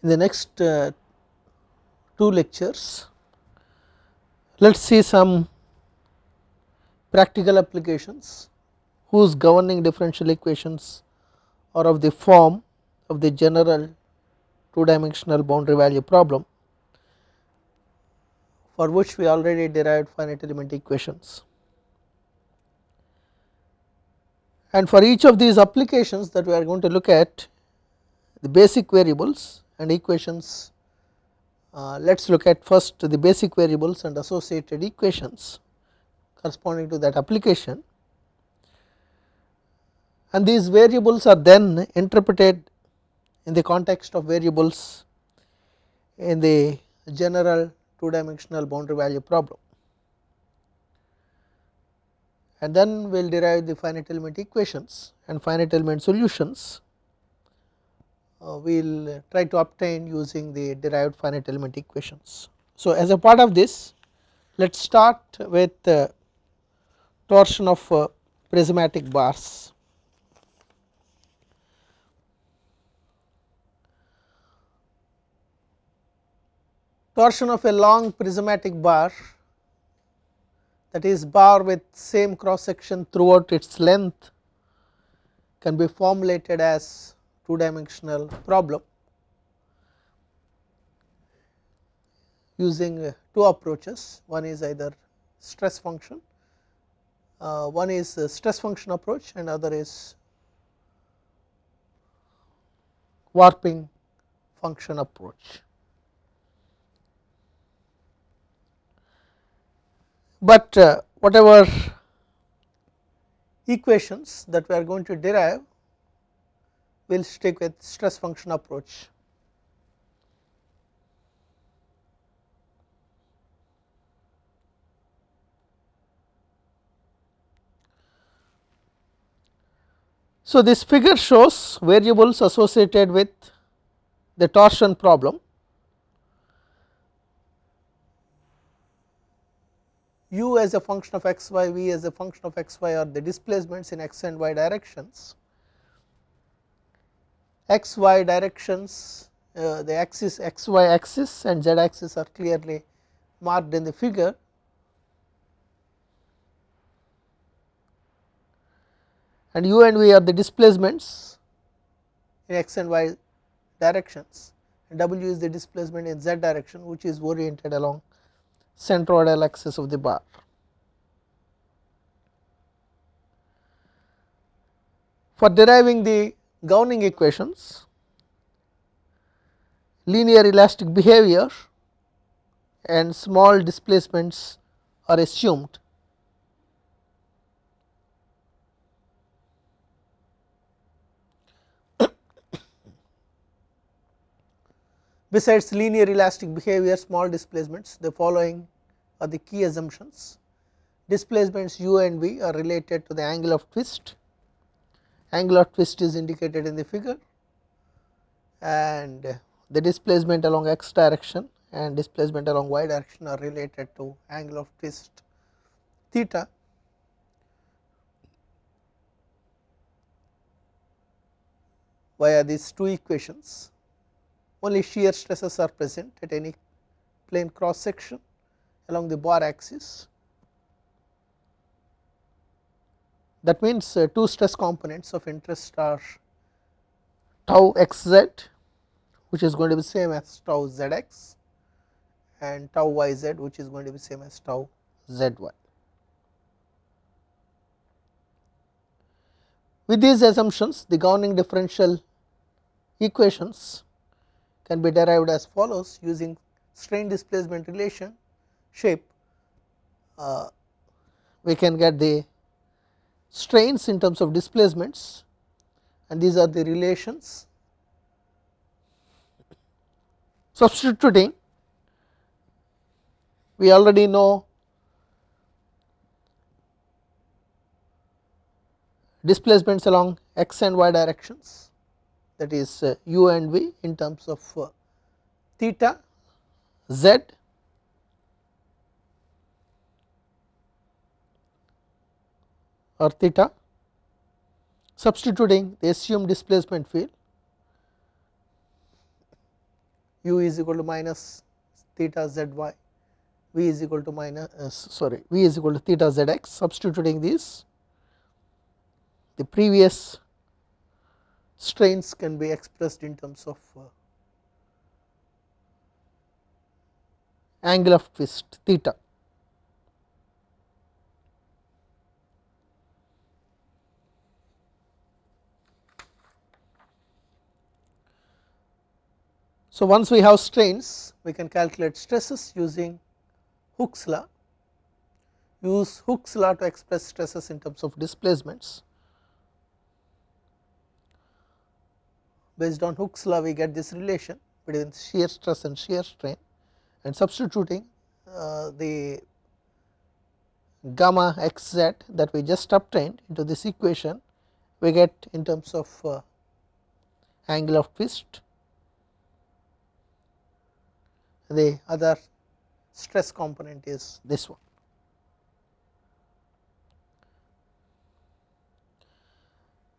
In the next 2 lectures, let us see some practical applications whose governing differential equations are of the form of the general 2-dimensional boundary value problem, for which we already derived finite element equations. And for each of these applications that we are going to look at the basic variables and equations, let us look at first the basic variables and associated equations corresponding to that application, and these variables are then interpreted in the context of variables in the general 2-dimensional boundary value problem, and then we will derive the finite element equations and finite element solutions we will try to obtain using the derived finite element equations. So, as a part of this, let us start with torsion of prismatic bars. Torsion of a long prismatic bar, that is bar with same cross section throughout its length, can be formulated as 2-dimensional problem using 2 approaches. One is either stress function, one is stress function approach and other is warping function approach. But whatever equations that we are going to derive, we will stick with stress function approach. So, this figure shows variables associated with the torsion problem. U as a function of x y, v as a function of x y are the displacements in x and y directions. X y directions, the axis x y axis and z axis are clearly marked in the figure, and u and v are the displacements in x and y directions, and w is the displacement in z direction, which is oriented along centroidal axis of the bar. For deriving the governing equations, linear elastic behavior and small displacements are assumed. Besides linear elastic behavior, small displacements, the following are the key assumptions. Displacements u and v are related to the angle of twist. Angle of twist is indicated in the figure, and the displacement along x direction and displacement along y direction are related to angle of twist theta. Via these 2 equations, only shear stresses are present at any plane cross section along the bar axis. That means 2 stress components of interest are tau xz, which is going to be same as tau zx, and tau yz, which is going to be same as tau zy. With these assumptions, the governing differential equations can be derived as follows using strain displacement relation shape. We can get the strains in terms of displacements, and these are the relations. Substituting, we already know displacements along x and y directions, that is u and v in terms of theta, z, or theta. Substituting the assumed displacement field, u is equal to minus theta z y, v is equal to v is equal to theta z x. Substituting these, the previous strains can be expressed in terms of angle of twist theta. So, once we have strains, we can calculate stresses using Hooke's law. Use Hooke's law to express stresses in terms of displacements. Based on Hooke's law, we get this relation between shear stress and shear strain, and substituting the gamma xz that we just obtained into this equation, we get in terms of angle of twist. The other stress component is this one.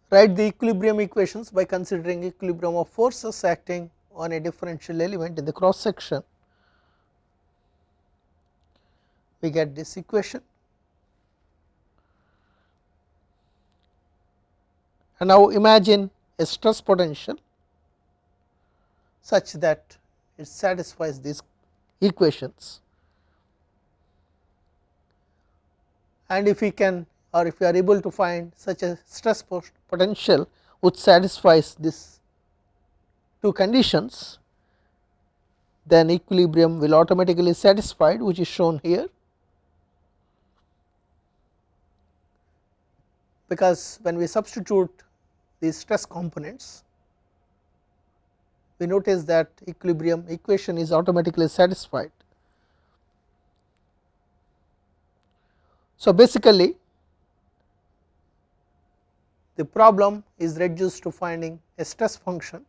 Write the equilibrium equations by considering equilibrium of forces acting on a differential element in the cross section. We get this equation, and now imagine a stress potential such that it satisfies these equations, and if we can, or if we are able to find such a stress potential which satisfies these two conditions, then equilibrium will automatically satisfied, which is shown here, because when we substitute these stress components, we notice that equilibrium equation is automatically satisfied. So, basically the problem is reduced to finding a stress function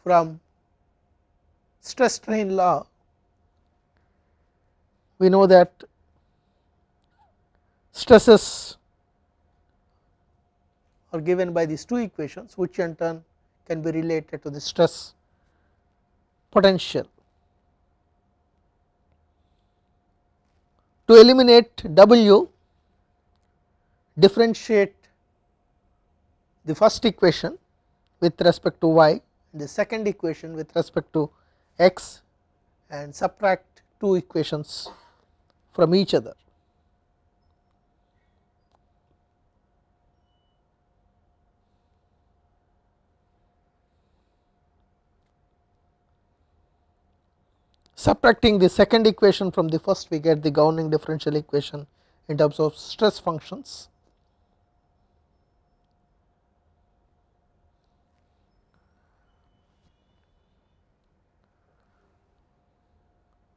from stress strain law. We know that stresses are given by these two equations, which in turn can be related to the stress potential. To eliminate W, differentiate the first equation with respect to y, the second equation with respect to x, and subtract two equations from each other. Subtracting the second equation from the first, we get the governing differential equation in terms of stress functions.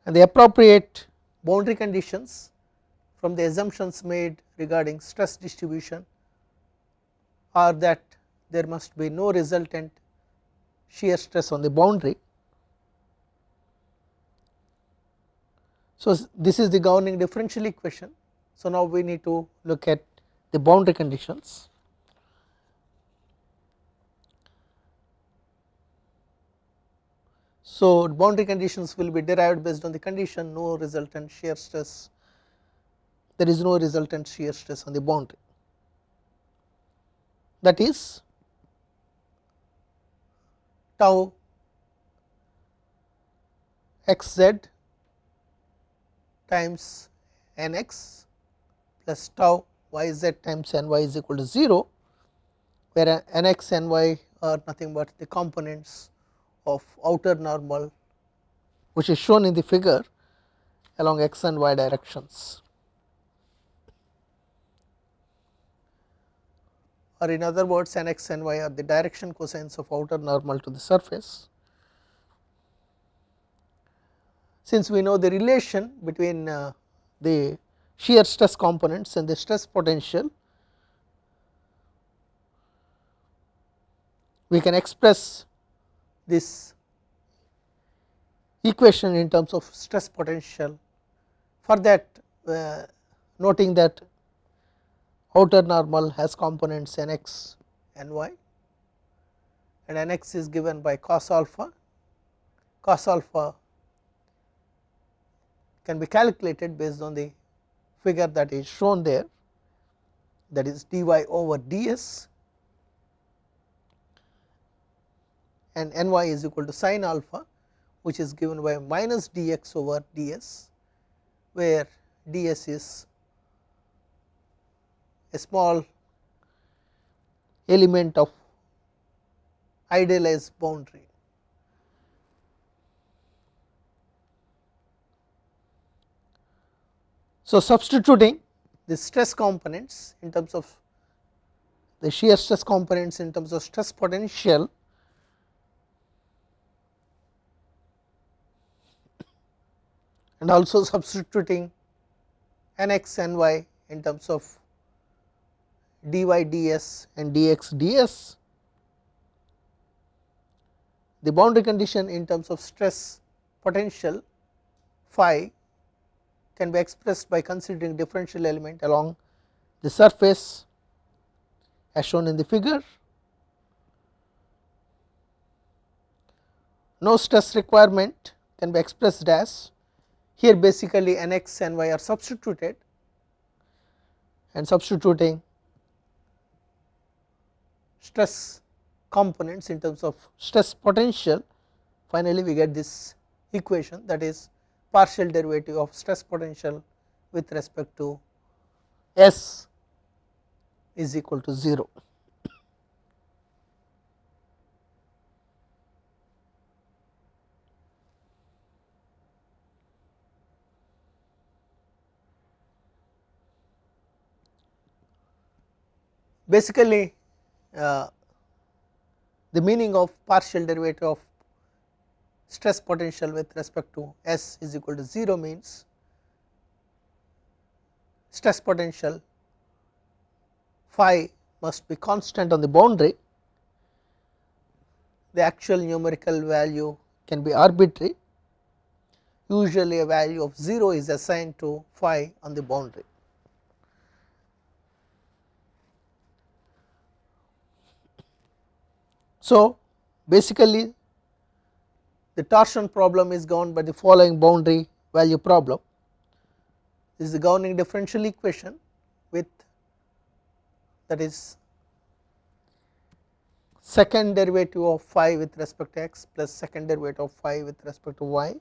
And the appropriate boundary conditions from the assumptions made regarding stress distribution are that there must be no resultant shear stress on the boundary. So, this is the governing differential equation. So, now we need to look at the boundary conditions. So, boundary conditions will be derived based on the condition no resultant shear stress, there is no resultant shear stress on the boundary, that is tau xz times nx plus tau yz times ny is equal to 0, where nx and ny are nothing but the components of outer normal, which is shown in the figure along x and y directions, or in other words nx and y are the direction cosines of outer normal to the surface. Since we know the relation between the shear stress components and the stress potential, we can express this equation in terms of stress potential. For that, noting that outer normal has components nx and y, and Nx is given by cos alpha. Cos alpha can be calculated based on the figure that is shown there, that is dy over ds, and ny is equal to sin alpha, which is given by minus dx over ds, where ds is a small element of idealized boundary. So, substituting the stress components in terms of the shear stress components in terms of stress potential, and also substituting Nx Ny in terms of dy ds and dx ds, the boundary condition in terms of stress potential phi can be expressed by considering differential element along the surface as shown in the figure. No stress requirement can be expressed as, here basically Nx and y are substituted, and substituting stress components in terms of stress potential, finally we get this equation, that is partial derivative of stress potential with respect to S is equal to 0. Basically, the meaning of partial derivative of stress potential with respect to S is equal to 0 means stress potential phi must be constant on the boundary. The actual numerical value can be arbitrary, usually a value of 0 is assigned to phi on the boundary. So, basically the torsion problem is governed by the following boundary value problem. This is the governing differential equation with, that is, second derivative of phi with respect to x plus second derivative of phi with respect to y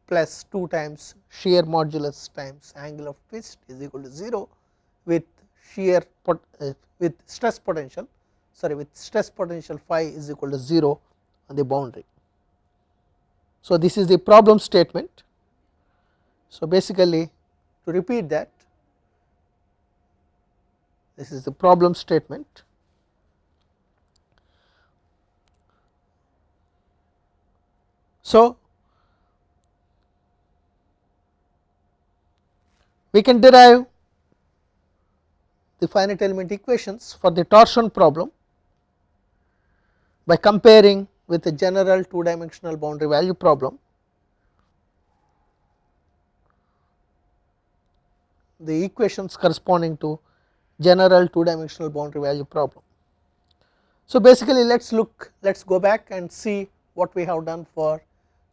plus 2 times shear modulus times angle of twist is equal to 0 with shear with stress potential, sorry, with stress potential phi is equal to 0 on the boundary. So, this is the problem statement. So, basically to repeat that, this is the problem statement. So, we can derive the finite element equations for the torsion problem by comparing with a general 2-dimensional boundary value problem. The equations corresponding to general 2-dimensional boundary value problem. So, basically let us go back and see what we have done for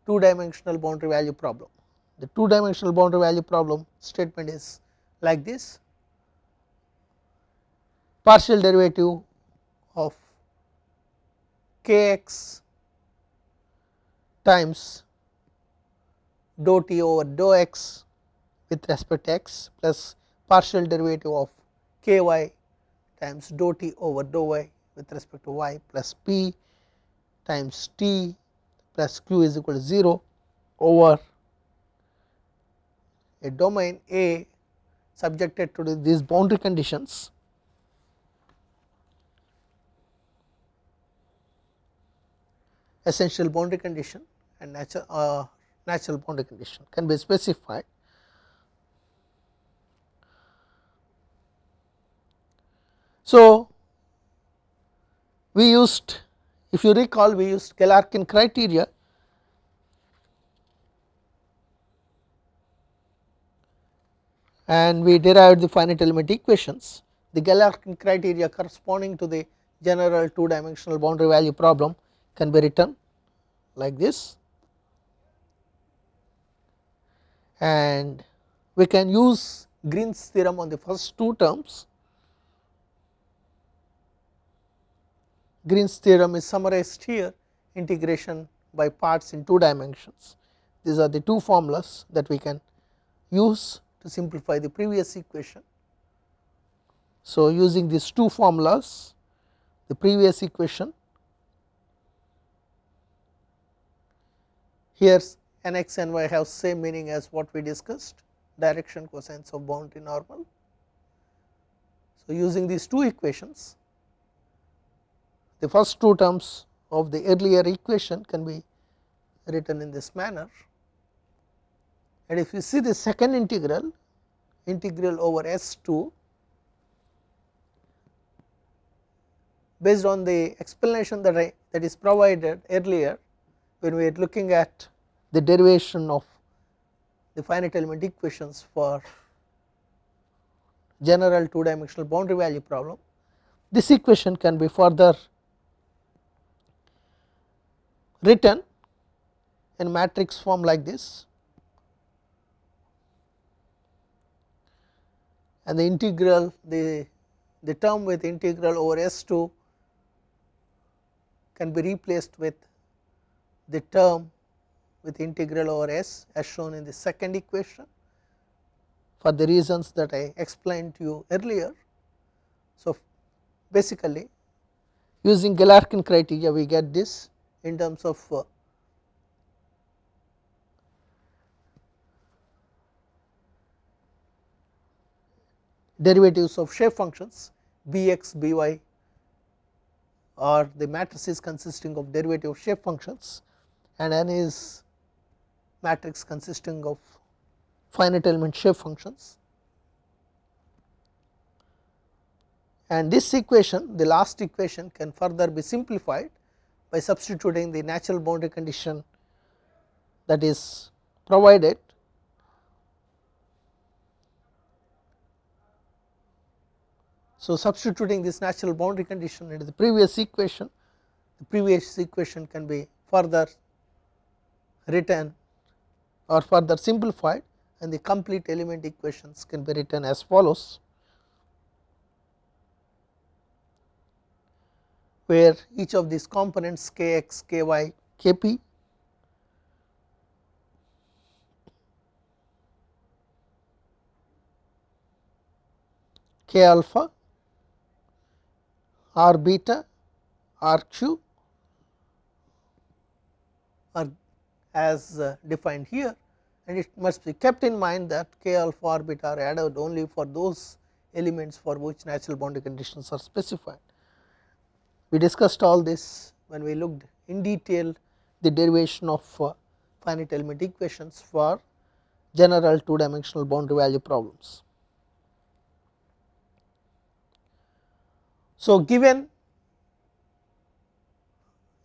2-dimensional boundary value problem. The 2-dimensional boundary value problem statement is like this: partial derivative of kx times dou t over dou x with respect to x plus partial derivative of ky times dou t over dou y with respect to y plus p times t plus q is equal to 0 over a domain A subjected to these boundary conditions, essential boundary condition and natural boundary condition can be specified. So, we used, if you recall, we used Galerkin criteria and we derived the finite element equations. The Galerkin criteria corresponding to the general 2 dimensional boundary value problem can be written like this, and we can use Green's theorem on the first two terms. Green's theorem is summarized here, integration by parts in 2 dimensions. These are the two formulas that we can use to simplify the previous equation. So, using these two formulas, the previous equation, here nx and y have same meaning as what we discussed, direction, cosines of boundary, normal. So, using these two equations, the first two terms of the earlier equation can be written in this manner, and if you see the second integral, integral over S2, based on the explanation that is provided earlier when we are looking at the derivation of the finite element equations for general 2 dimensional boundary value problem, this equation can be further written in matrix form like this, and the integral, the term with integral over S2 can be replaced with the term with integral over S as shown in the second equation for the reasons that I explained to you earlier. So, basically using Galerkin criteria we get this in terms of derivatives of shape functions Bx, By are the matrices consisting of derivative of shape functions, and n is matrix consisting of finite element shape functions. And this equation, the last equation, can further be simplified by substituting the natural boundary condition that is provided. So, substituting this natural boundary condition into the previous equation can be further written or further simplified, and the complete element equations can be written as follows, where each of these components kx, ky, kp k alpha, r beta, r q are as defined here, and it must be kept in mind that k alpha, r beta are added only for those elements for which natural boundary conditions are specified. We discussed all this when we looked in detail the derivation of finite element equations for general 2 dimensional boundary value problems. So, given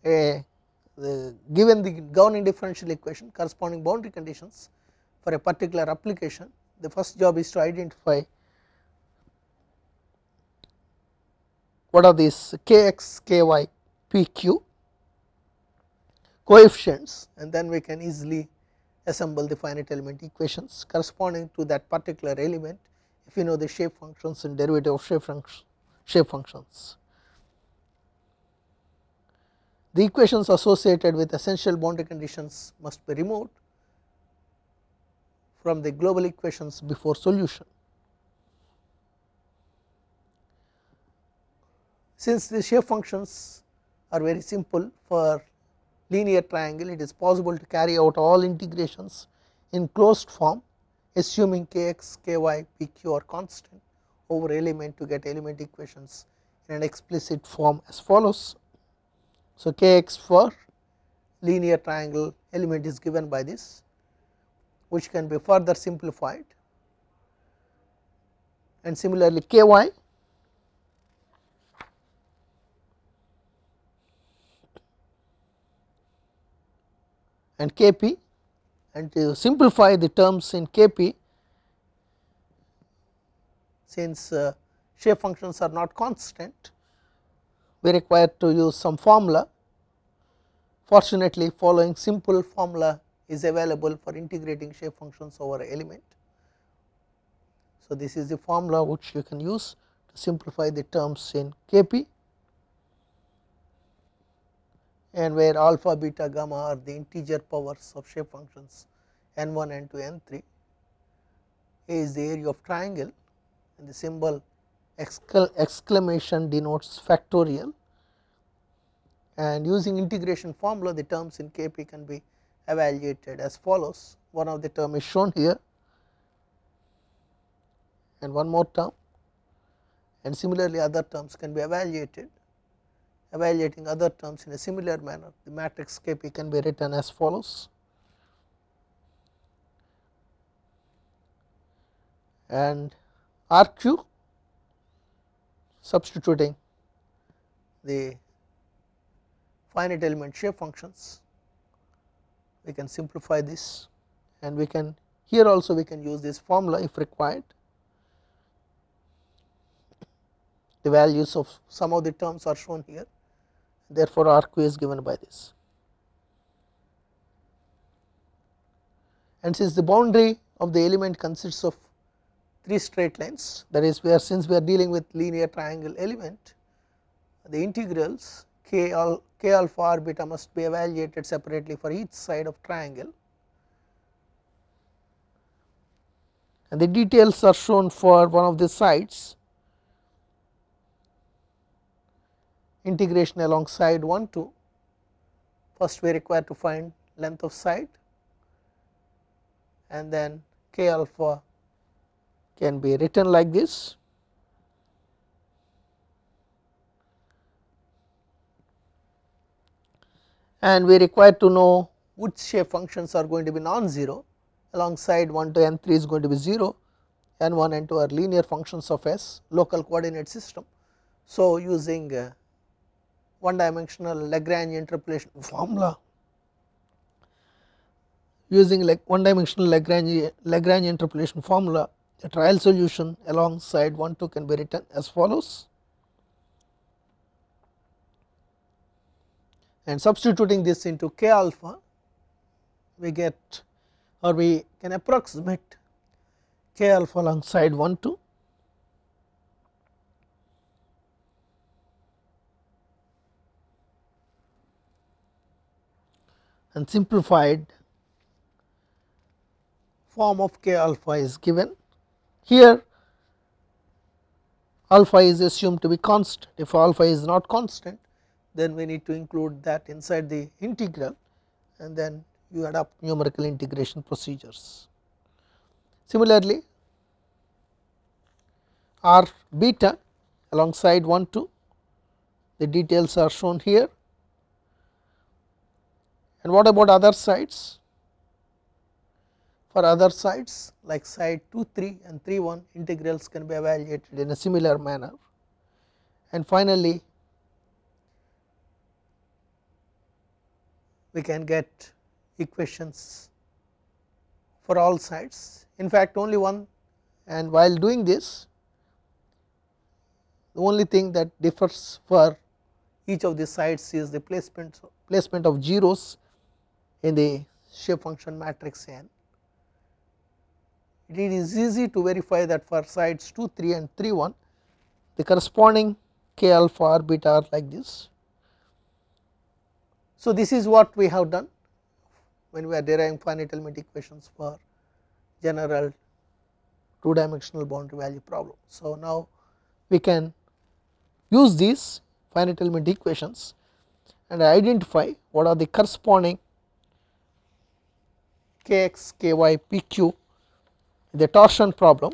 the governing differential equation corresponding boundary conditions for a particular application, the first job is to identify what are these kx, ky, pq coefficients, and then we can easily assemble the finite element equations corresponding to that particular element if you know the shape functions and derivative of shape functions. The equations associated with essential boundary conditions must be removed from the global equations before solution. Since the shape functions are very simple, for linear triangle it is possible to carry out all integrations in closed form assuming kx, ky, pq are constant over element to get element equations in an explicit form as follows. So, kx for linear triangle element is given by this, which can be further simplified, and similarly ky and kp, and to simplify the terms in kp, since shape functions are not constant, we require to use some formula. Fortunately, following simple formula is available for integrating shape functions over element. So, this is the formula which you can use to simplify the terms in Kp, and where alpha, beta, gamma are the integer powers of shape functions n1, n2, n3. A is the area of triangle, and the symbol exclamation denotes factorial, and using integration formula the terms in Kp can be evaluated as follows. One of the term is shown here, and one more term, and similarly other terms can be evaluated. Evaluating other terms in a similar manner, the matrix Kp can be written as follows, and Rq, substituting the finite element shape functions, we can simplify this, and we can here also we can use this formula if required. The values of some of the terms are shown here, therefore, Rq is given by this. And since the boundary of the element consists of 3 straight lines, that is, since we are dealing with linear triangle element, the integrals k alpha r beta must be evaluated separately for each side of triangle, and the details are shown for one of the sides. Integration along side 1 2, first we require to find length of side, and then k alpha can be written like this, and we require to know which shape functions are going to be non-zero. Along side 1 to n3 is going to be 0, n1 n2 are linear functions of S local coordinate system. So, using one dimensional Lagrange interpolation formula, using like one dimensional Lagrange interpolation formula, the trial solution along side 1 2 can be written as follows, and substituting this into k alpha, we get, or we can approximate k alpha along side 1 2 and simplified form of k alpha is given. Here alpha is assumed to be constant. If alpha is not constant, then we need to include that inside the integral, and then you adopt numerical integration procedures. Similarly, r beta along side 1 2, the details are shown here. And what about other sides? For other sides like side 2 3 and 3 1, integrals can be evaluated in a similar manner. And finally, we can get equations for all sides, in fact only one, and while doing this, the only thing that differs for each of the sides is the placement of zeros in the shape function matrix n. It is easy to verify that for sides 2 3 and 3 1, the corresponding k alpha r beta are like this. So, this is what we have done when we are deriving finite element equations for general 2 dimensional boundary value problem. So, now we can use these finite element equations and identify what are the corresponding kx, ky, pq in the torsion problem,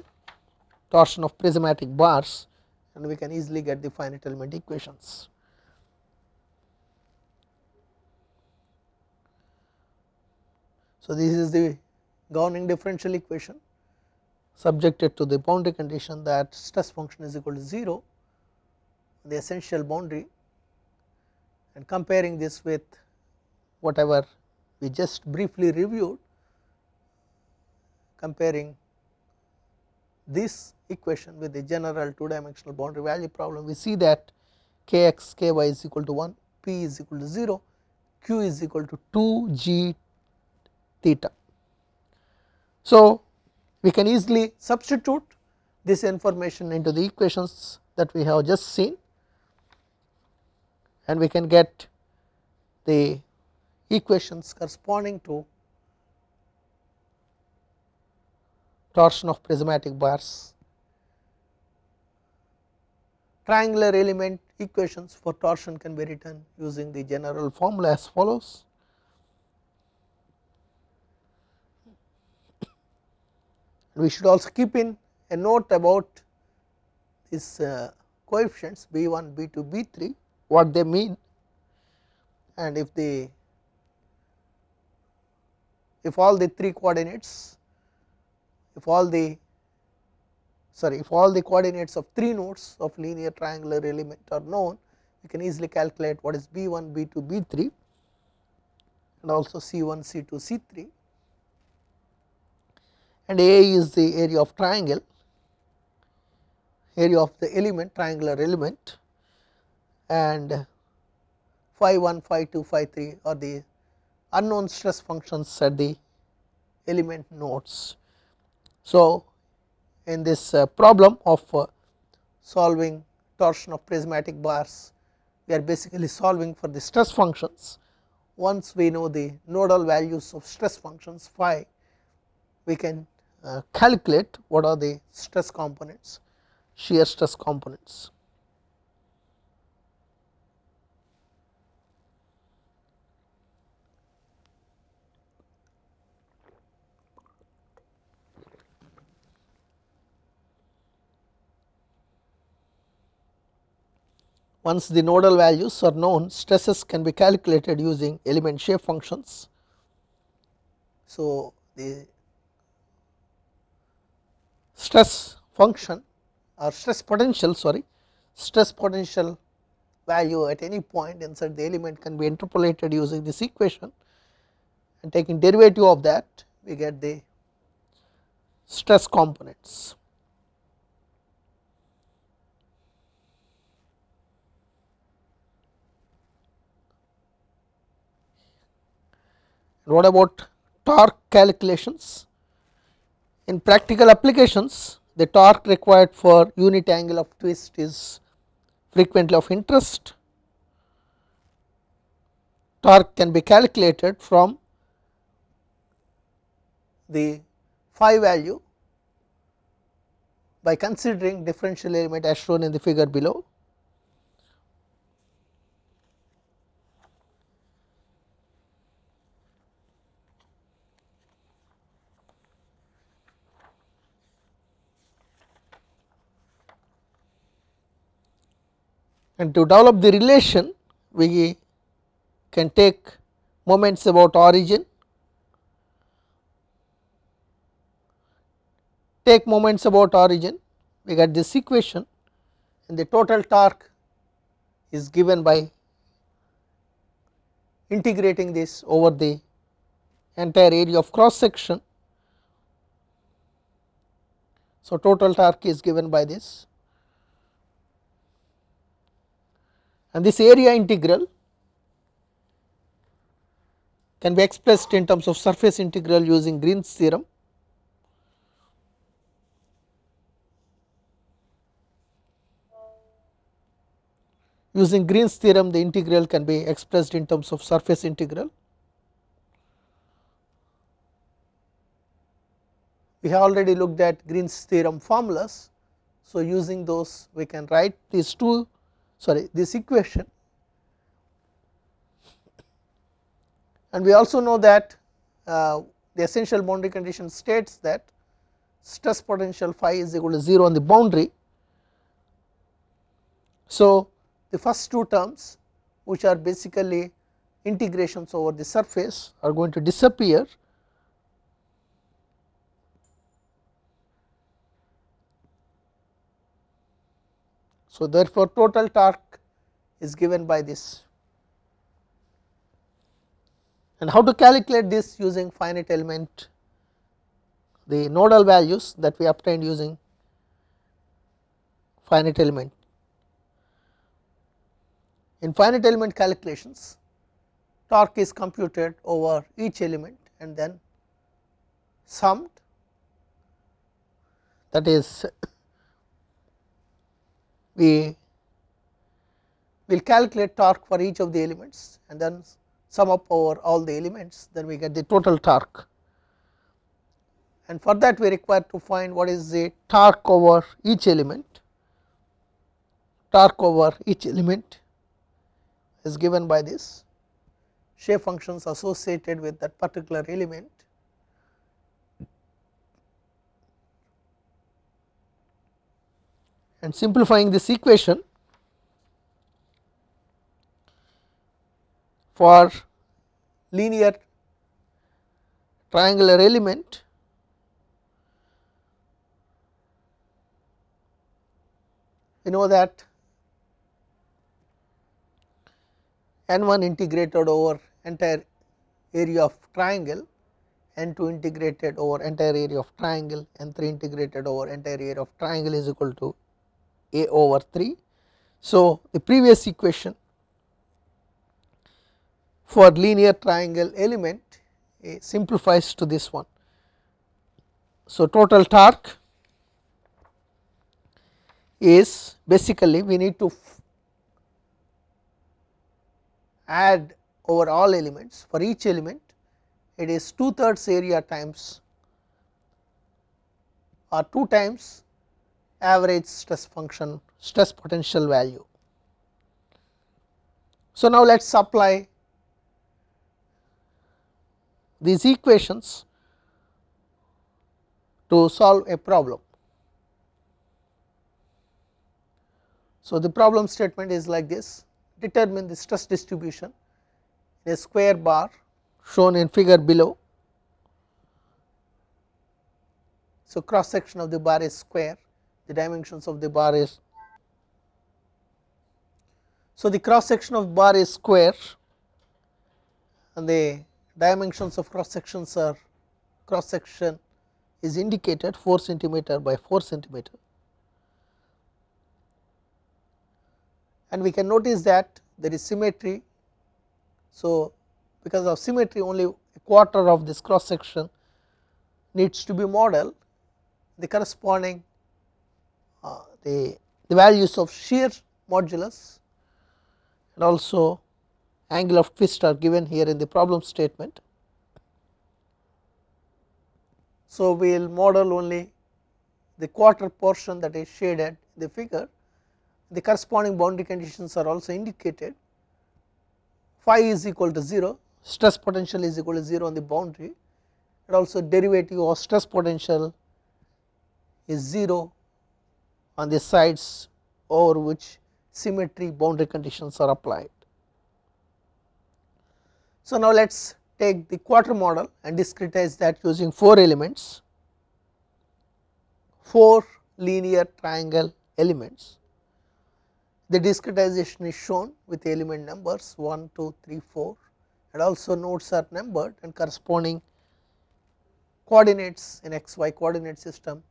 torsion of prismatic bars, and we can easily get the finite element equations. So, this is the governing differential equation subjected to the boundary condition that stress function is equal to 0, the essential boundary, and comparing this with whatever we just briefly reviewed, comparing this equation with the general 2 dimensional boundary value problem, we see that kx ky is equal to 1, p is equal to 0, q is equal to 2 g theta. So, we can easily substitute this information into the equations that we have just seen, and we can get the equations corresponding to torsion of prismatic bars. Triangular element equations for torsion can be written using the general formula as follows. We should also keep in a note about these coefficients B1, B2, B3, what they mean, and if all the three coordinates, if all the coordinates of three nodes of linear triangular element are known, we can easily calculate what is B1, B2, B3 and also C1, C2, C3, and A is the area of triangle, area of the element, triangular element, and phi 1, phi 2, phi 3 are the unknown stress functions at the element nodes. So, in this problem of solving torsion of prismatic bars, we are basically solving for the stress functions. Once we know the nodal values of stress functions phi, we can calculate what are the stress components, shear stress components. Once the nodal values are known, stresses can be calculated using element shape functions. So, the stress function or stress potential value at any point inside the element can be interpolated using this equation, and taking derivative of that we get the stress components. What about torque calculations? In practical applications, the torque required for unit angle of twist is frequently of interest. Torque can be calculated from the phi value by considering differential element as shown in the figure below. And to develop the relation, we can take moments about origin, we get this equation, and the total torque is given by integrating this over the entire area of cross section. So, total torque is given by this, and this area integral can be expressed in terms of surface integral using Green's theorem. Using Green's theorem, the integral can be expressed in terms of surface integral. We have already looked at Green's theorem formulas. So, using those we can write this equation, and we also know that the essential boundary condition states that stress potential phi is equal to 0 on the boundary. So, the first two terms, which are basically integrations over the surface, are going to disappear. So, therefore, total torque is given by this. And how to calculate this using finite element, the nodal values that we obtained using finite element. In finite element calculations, torque is computed over each element and then summed, that is we will calculate torque for each of the elements and then sum up over all the elements, then we get the total torque, and for that we require to find what is the torque over each element. Torque over each element is given by this shape functions associated with that particular element, and simplifying this equation for linear triangular element, we know that n1 integrated over entire area of triangle, n2 integrated over entire area of triangle, n3 integrated over entire area of triangle is equal to a over 3. So, the previous equation for linear triangle element simplifies to this one. So, total torque is basically we need to add over all elements, for each element it is 2/3 area times or 2 times average stress function stress potential value. So, now let us apply these equations to solve a problem. So, the problem statement is like this: determine the stress distribution in a square bar shown in figure below. So, cross section of the bar is square, the dimensions of the bar is, so the cross section of bar is square and the dimensions of cross sections are, cross section is indicated 4 centimeter by 4 centimeter, and we can notice that there is symmetry. So, because of symmetry only a quarter of this cross section needs to be modeled, the corresponding the values of shear modulus and also angle of twist are given here in the problem statement. So, we will model only the quarter portion that is shaded in the figure. The corresponding boundary conditions are also indicated. Phi is equal to 0, stress potential is equal to 0 on the boundary, and also derivative of stress potential is 0 on the sides over which symmetry boundary conditions are applied. So, now let us take the quarter model and discretize that using 4 elements, 4 linear triangle elements. The discretization is shown with element numbers 1, 2, 3, 4, and also nodes are numbered and corresponding coordinates in xy coordinate system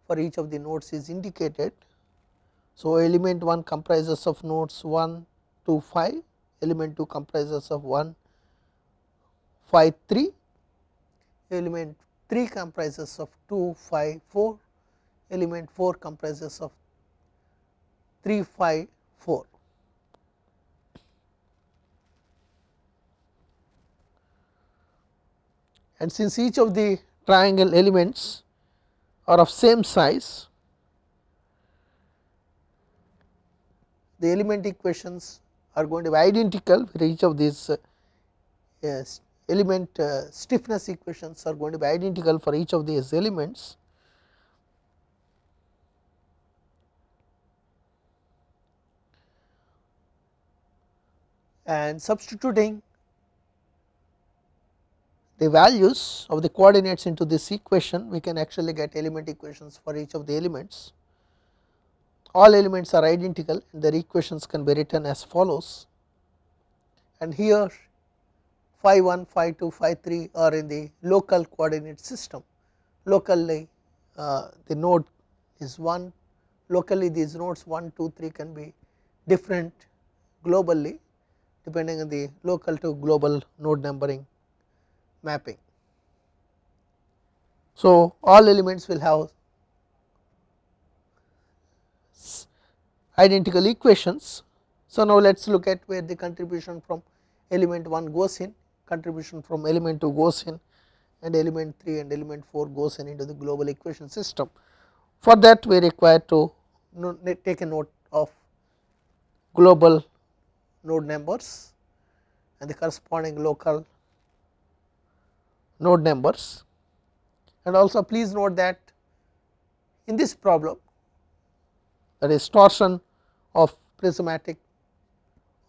for each of the nodes is indicated. So, element 1 comprises of nodes 1, 2, 5, element 2 comprises of 1, 5, 3, element 3 comprises of 2, 5, 4, element 4 comprises of 3, 5, 4. And since each of the triangle elements are of same size, the element equations are going to be identical for each of these element stiffness equations are going to be identical for each of these elements. And substituting the values of the coordinates into this equation, we can actually get element equations for each of the elements. All elements are identical and their equations can be written as follows, and here phi 1, phi 2, phi 3 are in the local coordinate system. Locally the node is 1, locally these nodes 1, 2, 3 can be different globally depending on the local to global node numbering mapping. So, all elements will have identical equations. So, now let us look at where the contribution from element 1 goes in, contribution from element 2 goes in, and element 3 and element 4 goes in into the global equation system. For that we require to take a note of global node numbers and the corresponding local node numbers, and also please note that in this problem, that is torsion of prismatic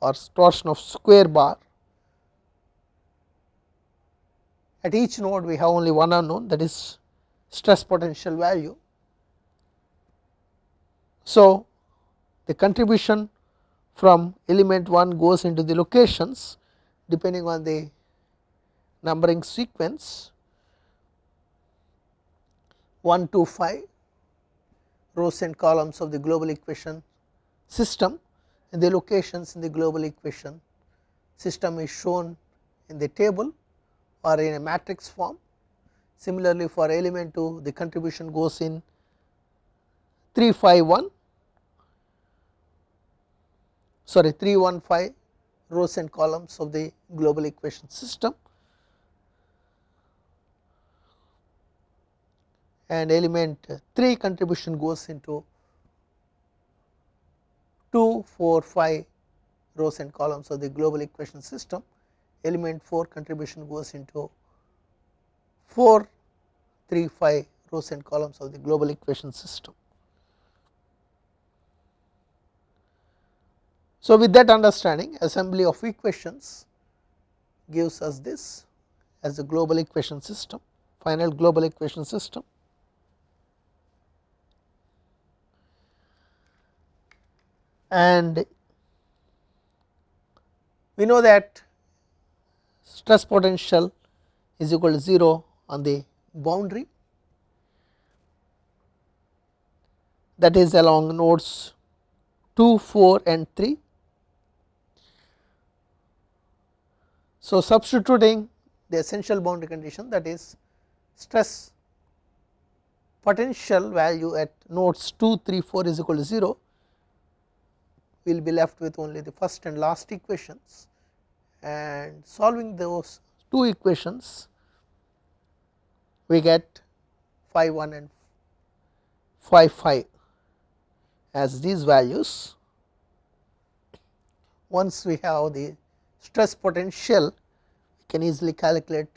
or torsion of square bar, at each node we have only one unknown, that is stress potential value. So, the contribution from element 1 goes into the locations depending on the numbering sequence 1 to 5 rows and columns of the global equation system, and the locations in the global equation system is shown in the table or in a matrix form. Similarly, for element 2 the contribution goes in 315 rows and columns of the global equation system, and element 3 contribution goes into 245 rows and columns of the global equation system. Element 4 contribution goes into 435 rows and columns of the global equation system. So, with that understanding, assembly of equations gives us this as the global equation system, final global equation system. And we know that stress potential is equal to 0 on the boundary, that is along nodes 2, 4 and 3. So, substituting the essential boundary condition, that is stress potential value at nodes 2, 3, 4 is equal to 0, we will be left with only the first and last equations, and solving those two equations we get phi 1 and phi 5 as these values. Once we have the stress potential, we can easily calculate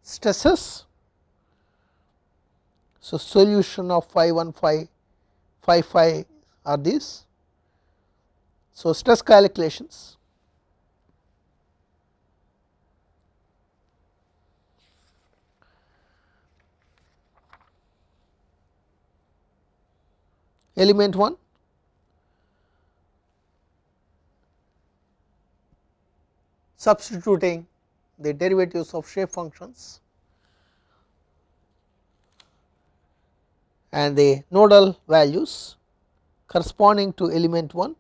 stresses. So, solution of phi 1 phi 5 are these. So, stress calculations, element 1 substituting the derivatives of shape functions and the nodal values corresponding to element 1,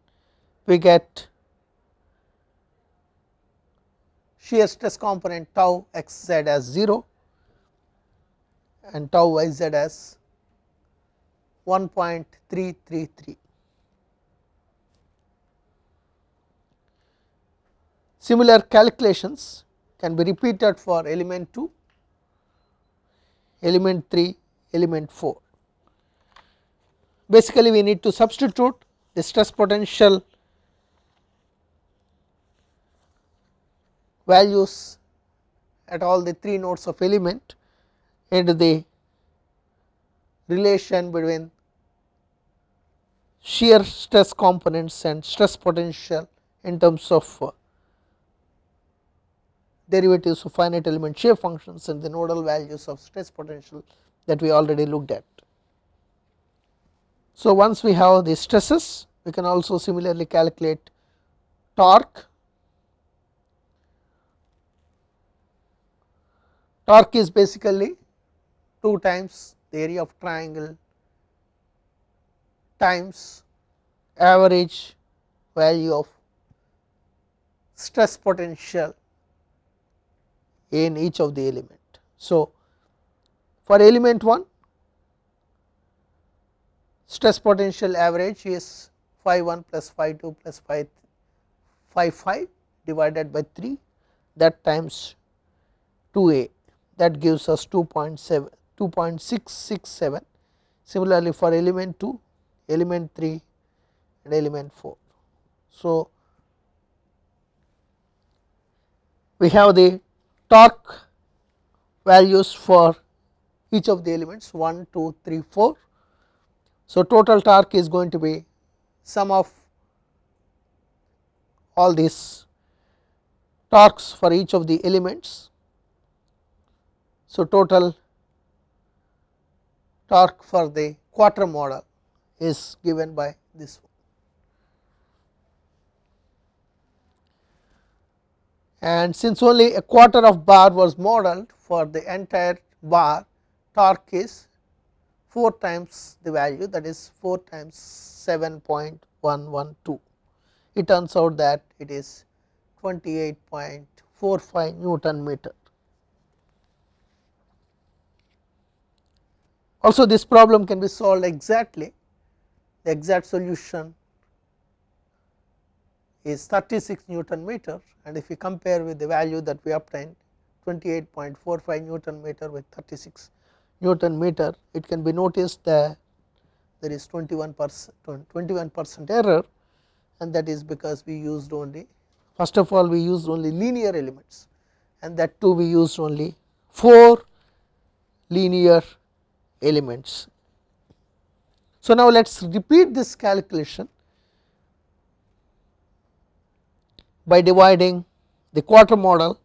we get shear stress component tau x z as 0 and tau y z as 1.333. Similar calculations can be repeated for element 2, element 3, element 4. Basically, we need to substitute the stress potential values at all the 3 nodes of element into the relation between shear stress components and stress potential in terms of derivatives of finite element shape functions and the nodal values of stress potential that we already looked at. So, once we have the stresses, we can also similarly calculate torque. Torque is basically 2 times the area of triangle times average value of stress potential in each of the element. So, for element 1 stress potential average is phi 1 plus phi 2 plus phi 5 divided by 3, that times 2a, that gives us 2.667. Similarly, for element 2, element 3 and element 4. So, we have the torque values for each of the elements 1, 2, 3, 4. So, total torque is going to be sum of all these torques for each of the elements. So, total torque for the quarter model is given by this one. And since only a quarter of bar was modeled, for the entire bar torque is 4 times the value, that is 4 times 7.112. It turns out that it is 28.45 Newton meter. Also, this problem can be solved exactly. The exact solution is 36 Newton meter, and if we compare with the value that we obtained 28.45 Newton meter with 36 Newton meter, it can be noticed that there is 21% error, and that is because we used only, first of all we used only linear elements, and that too we used only 4 linear elements. So, now let us repeat this calculation by dividing the quarter model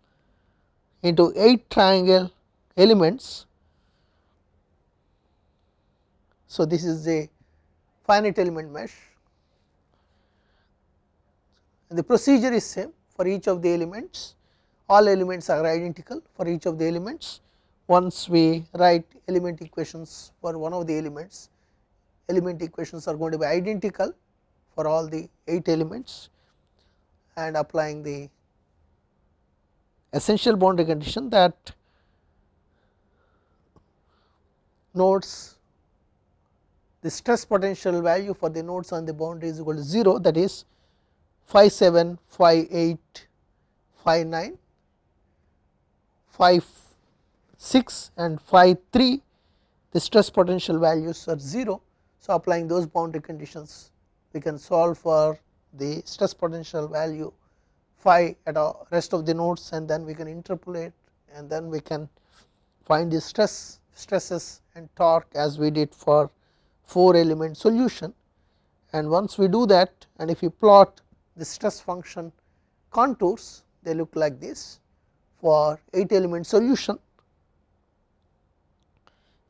into 8 triangle elements. So, this is a finite element mesh, and the procedure is same for each of the elements. All elements are identical for each of the elements. Once we write element equations for one of the elements, element equations are going to be identical for all the 8 elements, and applying the essential boundary condition that nodes, the stress potential value for the nodes on the boundary is equal to 0, that is phi 7, phi 8, phi 9, phi 6 and phi 3, the stress potential values are 0. So, applying those boundary conditions, we can solve for the stress potential value phi at all rest of the nodes, and then we can interpolate, and then we can find the stresses and torque as we did for 4 element solution. And once we do that, and if you plot the stress function contours, they look like this for 8 element solution,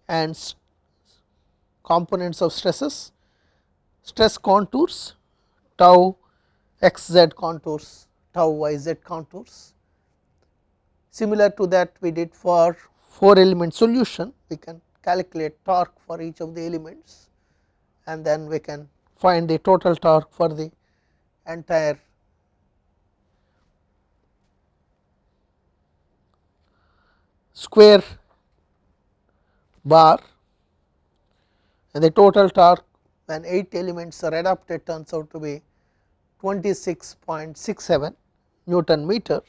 and components of stresses, stress contours, tau xz contours, tau yz contours. Similar to that we did for 4 element solution, we can calculate torque for each of the elements, and then we can find the total torque for the entire square bar, and the total torque when 8 elements are adapted turns out to be 26.67 Newton meter,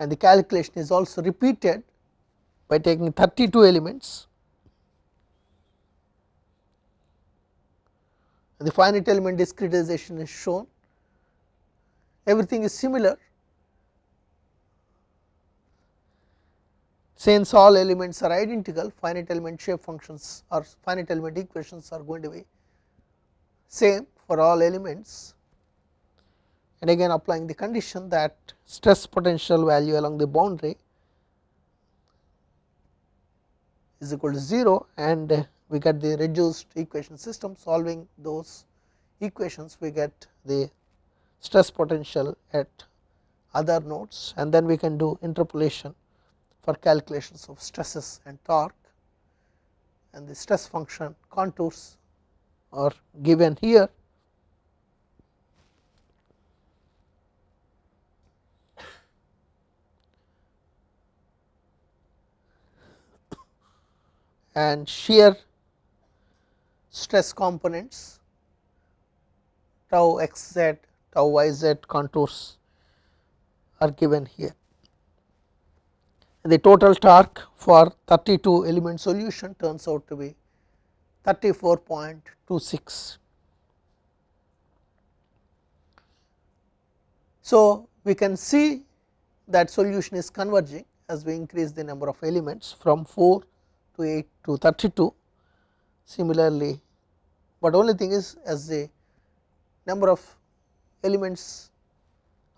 and the calculation is also repeated by taking 32 elements, and the finite element discretization is shown. Everything is similar since all elements are identical. Finite element shape functions or finite element equations are going to be same for all elements, and again applying the condition that stress potential value along the boundary is equal to 0, and we get the reduced equation system. Solving those equations, we get the stress potential at other nodes, and then we can do interpolation for calculations of stresses and torque, and the stress function contours are given here. and shear stress components tau xz, tau yz contours are given here. The total torque for 32 element solution turns out to be 34.26. So, we can see that solution is converging as we increase the number of elements from 4 to 8 to 32. Similarly, but only thing is, as the number of elements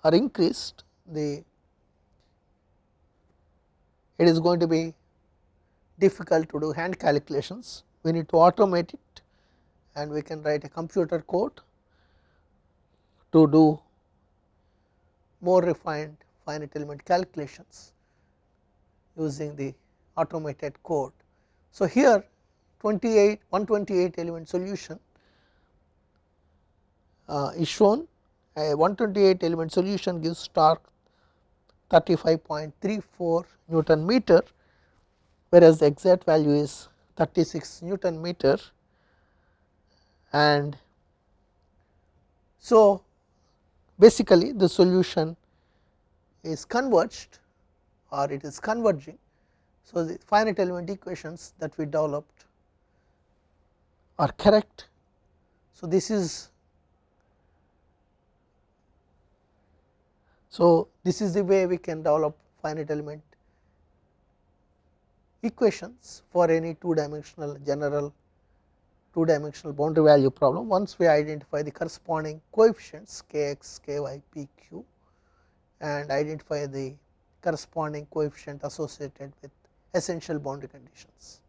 are increased, it is going to be difficult to do hand calculations. We need to automate it, and we can write a computer code to do more refined finite element calculations using the automated code. So, here 128 element solution is shown. A 128 element solution gives torque 35.34 Newton meter, whereas the exact value is 36 Newton meter. And so, basically the solution is converged or it is converging. So, the finite element equations that we developed are correct. So, this is the way we can develop finite element equations for any two dimensional general two dimensional boundary value problem. Once we identify the corresponding coefficients k x, k y, p q, and identify the corresponding coefficient associated with essential boundary conditions.